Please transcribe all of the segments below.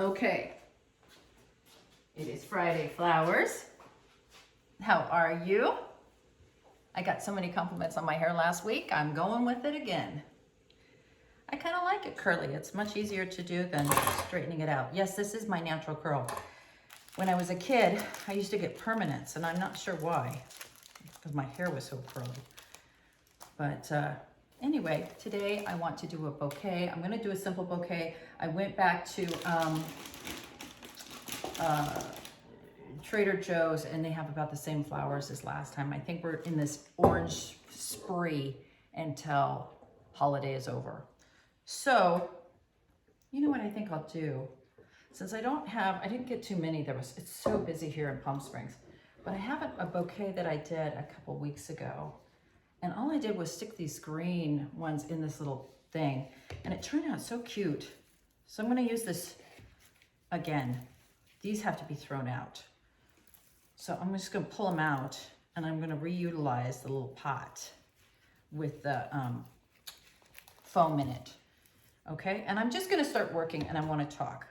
Okay, it is Friday Flowers. How are you? I got so many compliments on my hair last week. I'm going with it again. I kind of like it curly. It's much easier to do than straightening it out. Yes, this is my natural curl. When I was a kid, I used to get permanents, and I'm not sure why, because my hair was so curly. But anyway, today I want to do a bouquet. I'm going to do a simple bouquet. I went back to Trader Joe's, and they have about the same flowers as last time. I think we're in this orange spree until holiday is over. So, you know what I think I'll do? Since I didn't get too many. It's so busy here in Palm Springs. But I have a bouquet that I did a couple weeks ago. And all I did was stick these green ones in this little thing. And it turned out so cute. So I'm going to use this again. These have to be thrown out. So I'm just going to pull them out, and I'm going to reutilize the little pot with the foam in it. Okay, and I'm just going to start working, and I want to talk.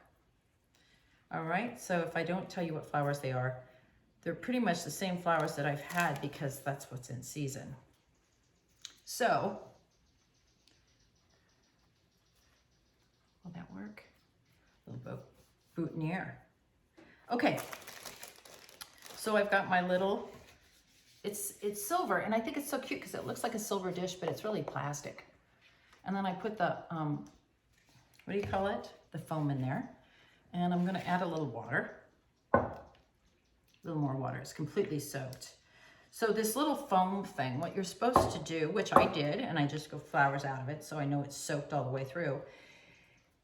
All right, so if I don't tell you what flowers they are, they're pretty much the same flowers that I've had because that's what's in season. So, will that work? A little boutonniere. Okay, so I've got my little, it's silver, and I think it's so cute because it looks like a silver dish, but it's really plastic. And then I put the, what do you call it? The foam in there. And I'm gonna add a little water. A little more water, it's completely soaked. So this little foam thing, what you're supposed to do, which I did, and I just go flowers out of it so I know it's soaked all the way through,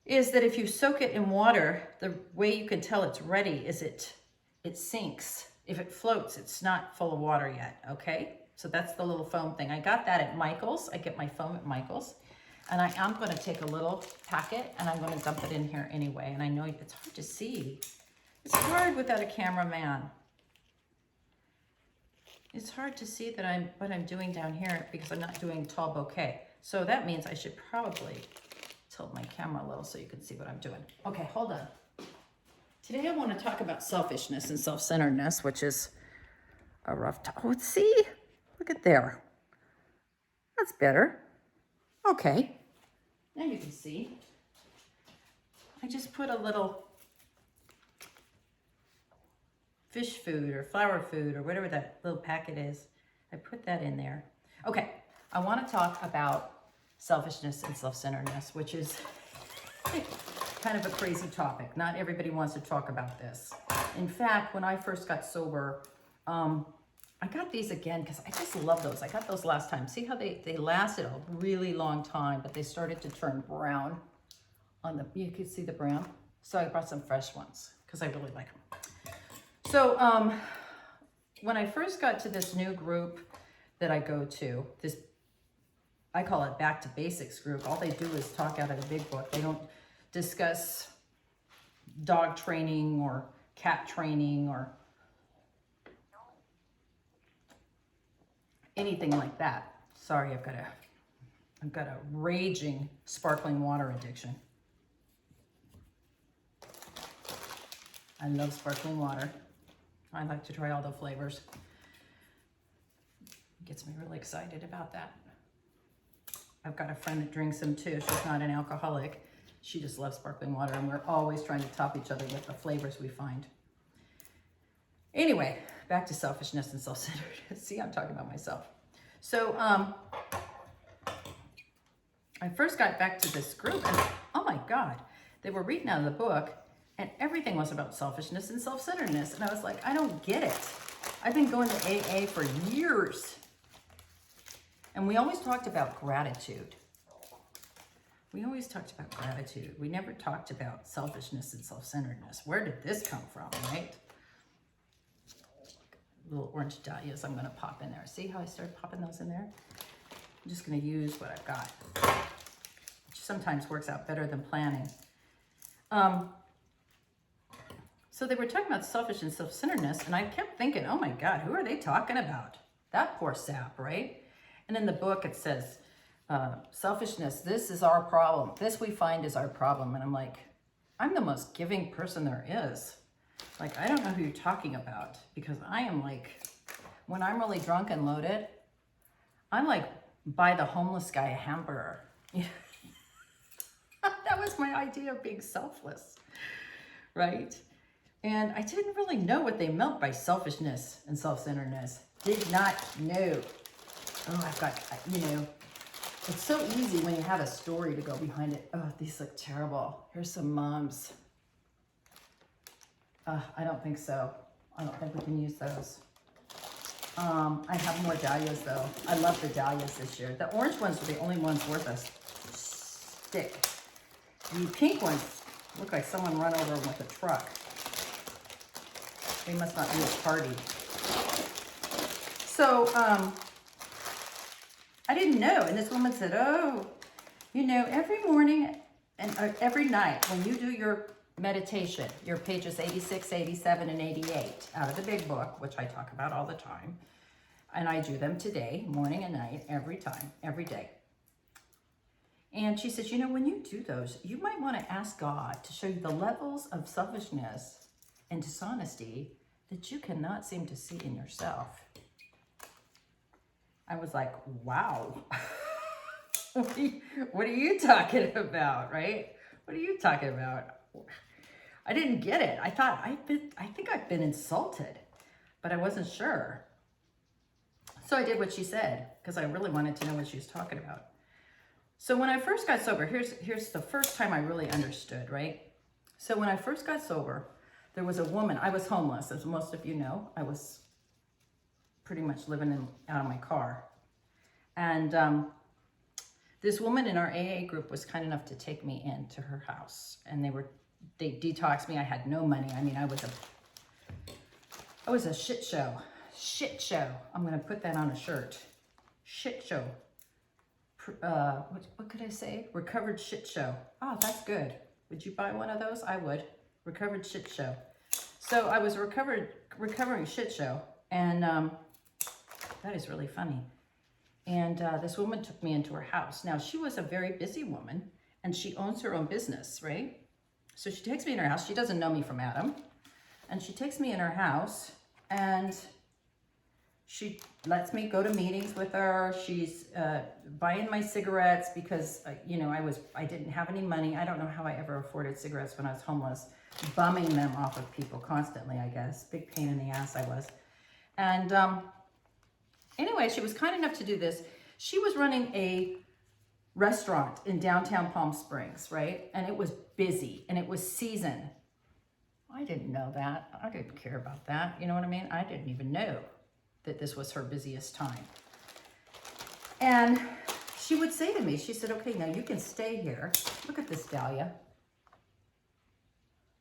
is that if you soak it in water, the way you can tell it's ready is it sinks. If it floats, it's not full of water yet, okay? So that's the little foam thing. I got that at Michael's. I get my foam at Michael's. And I am gonna take a little packet and I'm gonna dump it in here anyway. And I know it's hard to see. It's hard without a cameraman. It's hard to see that what I'm doing down here because I'm not doing tall bouquet. So that means I should probably tilt my camera a little so you can see what I'm doing. Okay, hold on. Today I want to talk about selfishness and self-centeredness, which is a rough topic. Oh, see? Look at there. That's better. Okay. Now you can see. I just put a little fish food or flower food or whatever that little packet is. I put that in there. Okay, I want to talk about selfishness and self-centeredness, which is kind of a crazy topic. Not everybody wants to talk about this. In fact, when I first got sober, I got these again because I just love those. I got those last time. See how they lasted a really long time, but they started to turn brown you can see the brown. So I brought some fresh ones because I really like them. So when I first got to this new group that I go to, I call it Back to Basics group. All they do is talk out of the big book. They don't discuss dog training or cat training or anything like that. Sorry, I've got a raging sparkling water addiction. I love sparkling water. I like to try all the flavors. It gets me really excited about that. I've got a friend that drinks them too. She's not an alcoholic. She just loves sparkling water, and we're always trying to top each other with the flavors we find. Anyway, back to selfishness and self-centeredness. See, I'm talking about myself. So I first got back to this group, and oh my God, they were reading out of the book, and everything was about selfishness and self-centeredness. And I was like, I don't get it. I've been going to AA for years. And we always talked about gratitude. We always talked about gratitude. We never talked about selfishness and self-centeredness. Where did this come from, right? Little orange dahlias I'm going to pop in there. See how I started popping those in there? I'm just going to use what I've got, which sometimes works out better than planning. So they were talking about selfish and self-centeredness, and I kept thinking, oh my God, who are they talking about? That poor sap, right? And in the book it says, selfishness, this is our problem. This we find is our problem. And I'm like, I'm the most giving person there is. Like, I don't know who you're talking about, because I am like, when I'm really drunk and loaded, I'm like, buy the homeless guy a hamburger. That was my idea of being selfless, right? And I didn't really know what they meant by selfishness and self-centeredness. Did not know. Oh, I've got, you know, it's so easy when you have a story to go behind it. Oh, these look terrible. Here's some mums. I don't think so. I don't think we can use those. I have more dahlias though. I love the dahlias this year. The orange ones are the only ones worth a stick. The pink ones look like someone run over them with a truck. They must not be a party. So, I didn't know. And this woman said, oh, you know, every morning and every night when you do your meditation, your pages 86, 87, and 88 out of the big book, which I talk about all the time. And I do them today, morning and night, every time, every day. And she says, you know, when you do those, you might want to ask God to show you the levels of selfishness and dishonesty that you cannot seem to see in yourself. I was like, wow. What are you talking about, right? What are you talking about? I didn't get it. I thought, I think I've been insulted, but I wasn't sure. So I did what she said, because I really wanted to know what she was talking about. So when I first got sober, here's the first time I really understood, right? So when I first got sober, there was a woman. I was homeless, as most of you know. I was pretty much living out of my car. And this woman in our AA group was kind enough to take me into her house. And they detoxed me. I had no money. I mean, I was a shit show. Shit show. I'm going to put that on a shirt. Shit show. What could I say? Recovered shit show. Oh, that's good. Would you buy one of those? I would. Recovered shit show. So I was recovering shit show. And that is really funny. And this woman took me into her house. Now, she was a very busy woman, and she owns her own business, right? So she takes me in her house. She doesn't know me from Adam. And she takes me in her house, and she lets me go to meetings with her. She's buying my cigarettes because, you know, I didn't have any money. I don't know how I ever afforded cigarettes when I was homeless. Bumming them off of people constantly, I guess. Big pain in the ass I was. And anyway, she was kind enough to do this. She was running a restaurant in downtown Palm Springs, right? And it was busy, and it was season. I didn't know that. I didn't care about that. You know what I mean? I didn't even know that this was her busiest time. And she would say to me, she said, okay, now you can stay here. Look at this dahlia.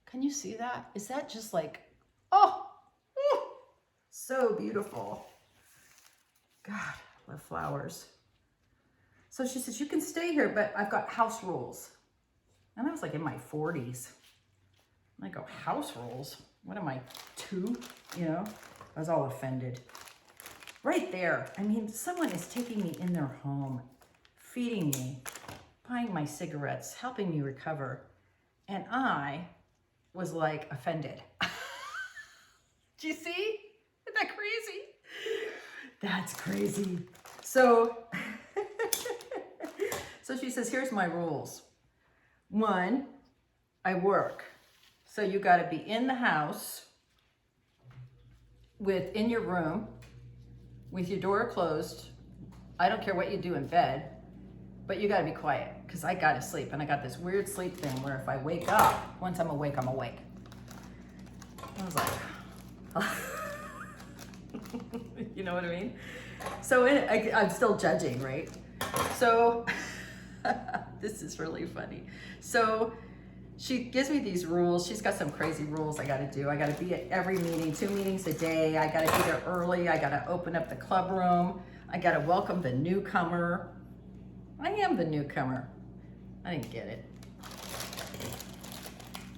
Can you see that? Is that just like, oh, so beautiful. God, I love flowers. So she says, you can stay here, but I've got house rules. And I was like in my 40s. And I go, house rules? What am I, 2? You know, I was all offended. Right there. I mean, someone is taking me in their home, feeding me, buying my cigarettes, helping me recover. And I was like offended. Do you see? Isn't that crazy? That's crazy. So, so she says, here's my rules. 1, I work. So you got to be in the house, in your room, with your door closed. I don't care what you do in bed, but you got to be quiet, because I got to sleep. And I got this weird sleep thing where if I wake up, once I'm awake, I'm awake. I was like, you know what I mean? So I'm still judging, right? So this is really funny. So she gives me these rules. She's got some crazy rules I got to do. I got to be at every meeting, 2 meetings a day. I got to be there early. I got to open up the club room. I got to welcome the newcomer. I am the newcomer. I didn't get it.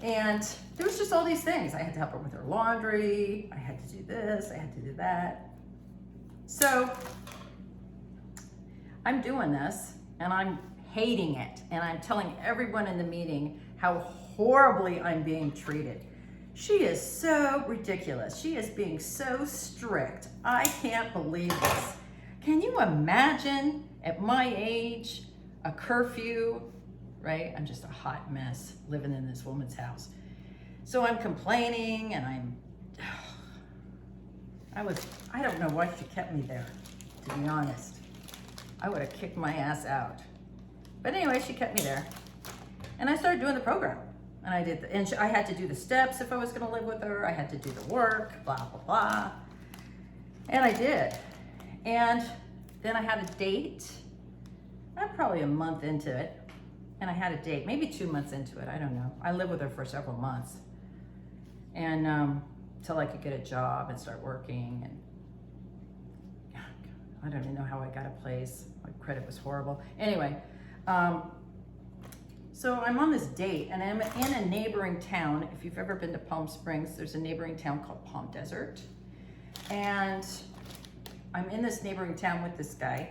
And there was just all these things. I had to help her with her laundry. I had to do this. I had to do that. So I'm doing this, and I'm hating it. And I'm telling everyone in the meeting how horribly I'm being treated. She is so ridiculous. She is being so strict. I can't believe this. Can you imagine at my age, a curfew, right? I'm just a hot mess living in this woman's house. So I'm complaining and I don't know why she kept me there, to be honest. I would have kicked my ass out. But anyway, she kept me there. And I started doing the program. And I did, I had to do the steps if I was gonna live with her. I had to do the work, blah, blah, blah. And I did. And then I had a date. I'm probably a month into it. And I had a date, maybe 2 months into it, I don't know. I lived with her for several months. And till I could get a job and start working. And I don't even know how I got a place. My credit was horrible. Anyway, so I'm on this date and I'm in a neighboring town. If you've ever been to Palm Springs, there's a neighboring town called Palm Desert. And I'm in this neighboring town with this guy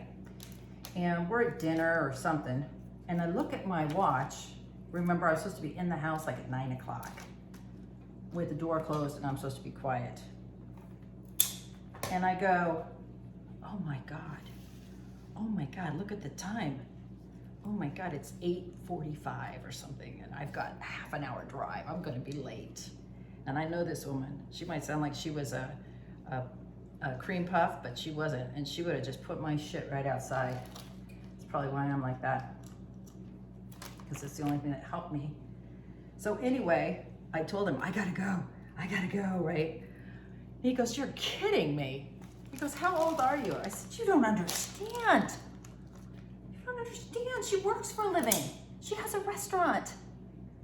and we're at dinner or something. And I look at my watch. Remember, I was supposed to be in the house like at 9 o'clock with the door closed and I'm supposed to be quiet. And I go, oh my God, look at the time. Oh my God, it's 8:45 or something, and I've got half an hour drive. I'm gonna be late. And I know this woman. She might sound like she was a cream puff, but she wasn't, and she would have just put my shit right outside. That's probably why I'm like that, because it's the only thing that helped me. So anyway, I told him, I gotta go, right? He goes, you're kidding me. He goes, how old are you? I said, you don't understand. She works for a living. She has a restaurant.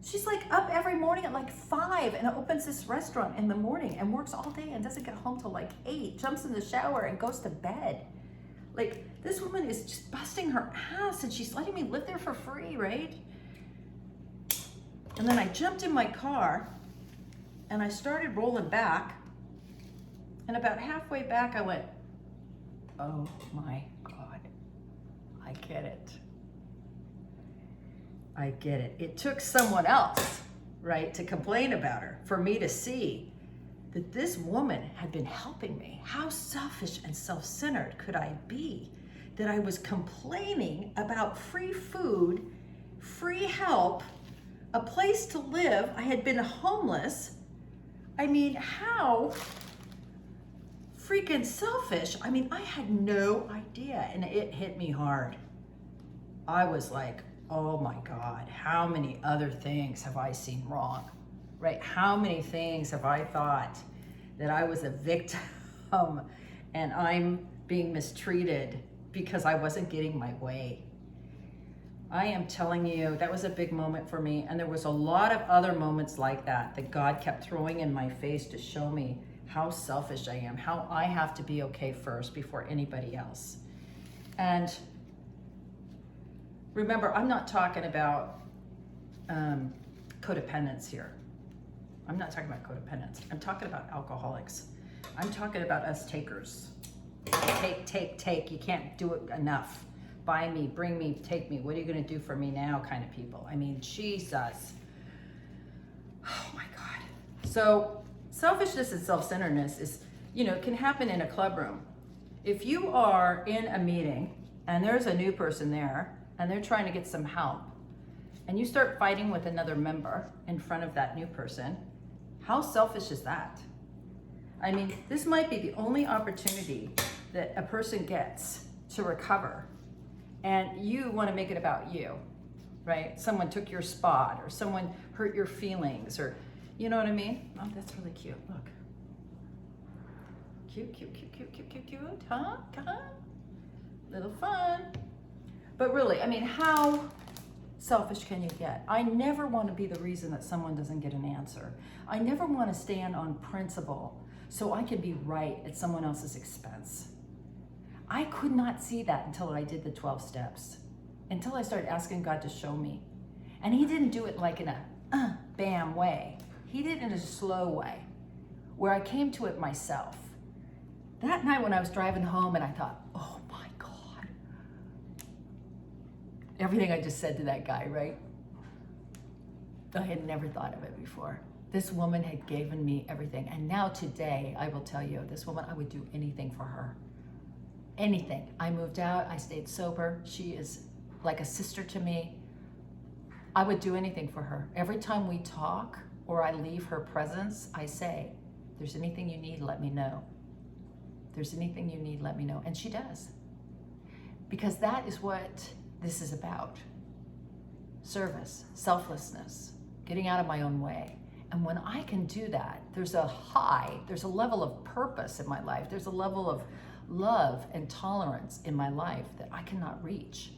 She's like up every morning at like 5 and opens this restaurant in the morning and works all day and doesn't get home till like 8, jumps in the shower and goes to bed. Like, this woman is just busting her ass and she's letting me live there for free, right? And then I jumped in my car and I started rolling back, and about halfway back I went, oh my God, I get it. I get it. It took someone else, right, to complain about her, for me to see that this woman had been helping me. How selfish and self-centered could I be that I was complaining about free food, free help, a place to live? I had been homeless. I mean, how freaking selfish. I mean, I had no idea, and it hit me hard. I was like, oh my God, how many other things have I seen wrong, right? How many things have I thought that I was a victim and I'm being mistreated because I wasn't getting my way? I am telling you, that was a big moment for me. And there was a lot of other moments like that that God kept throwing in my face to show me how selfish I am, how I have to be okay first before anybody else. And remember, I'm not talking about codependence here. I'm not talking about codependence. I'm talking about alcoholics. I'm talking about us takers. Take. You can't do it enough. Buy me, bring me, take me. What are you going to do for me now kind of people? I mean, Jesus. Oh my God. So selfishness and self-centeredness is, can happen in a club room. If you are in a meeting and there's a new person there, and they're trying to get some help, and you start fighting with another member in front of that new person, how selfish is that? I mean, this might be the only opportunity that a person gets to recover, and you want to make it about you, right? Someone took your spot, or someone hurt your feelings, or, you know what I mean? Oh, that's really cute, look. Cute, huh? Little fun. But really, I mean, how selfish can you get? I never want to be the reason that someone doesn't get an answer. I never want to stand on principle so I can be right at someone else's expense. I could not see that until I did the 12 steps, until I started asking God to show me. And he didn't do it like in a bam way. He did it in a slow way, where I came to it myself. That night when I was driving home and I thought, oh my God, everything I just said to that guy, right? I had never thought of it before. This woman had given me everything. And now today, I will tell you, this woman, I would do anything for her. Anything. I moved out, I stayed sober. She is like a sister to me. I would do anything for her. Every time we talk or I leave her presence, I say, if there's anything you need, let me know. If there's anything you need, let me know. And she does. Because that is what this is about. Service, selflessness, getting out of my own way. And when I can do that, there's a level of purpose in my life. There's a level of love and tolerance in my life that I cannot reach,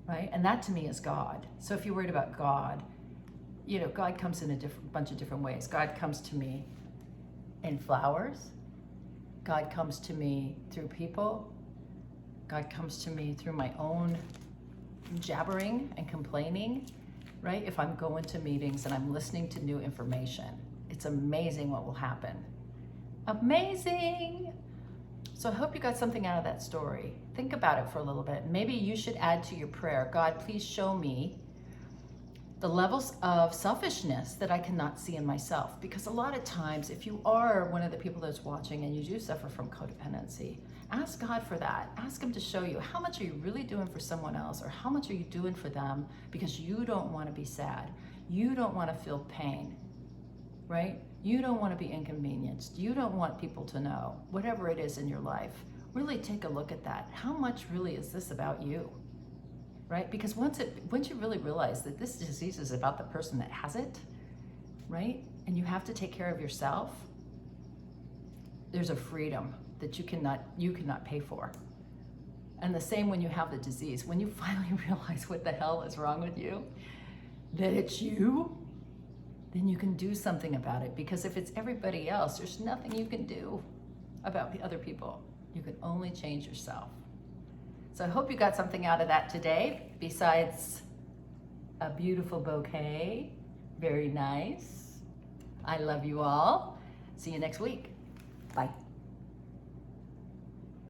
right? And that to me is God. So if you're worried about God, you know, God comes in a bunch of different ways. God comes to me in flowers. God comes to me through people. God comes to me through my own jabbering and complaining, right? If I'm going to meetings and I'm listening to new information, it's amazing what will happen. Amazing! So I hope you got something out of that story. Think about it for a little bit. Maybe you should add to your prayer, God, please show me the levels of selfishness that I cannot see in myself. Because a lot of times, if you are one of the people that's watching and you do suffer from codependency, ask God for that. Ask him to show you how much are you really doing for someone else, or how much are you doing for them because you don't want to be sad. You don't want to feel pain, right? You don't want to be inconvenienced. You don't want people to know, whatever it is in your life. Really take a look at that. How much really is this about you? Right? Because once you really realize that this disease is about the person that has it, right? And you have to take care of yourself, there's a freedom that you cannot pay for. And the same when you have the disease. When you finally realize what the hell is wrong with you, that it's you, then you can do something about it. Because if it's everybody else, there's nothing you can do about the other people. You can only change yourself. So I hope you got something out of that today, besides a beautiful bouquet. Very nice. I love you all. See you next week. Bye.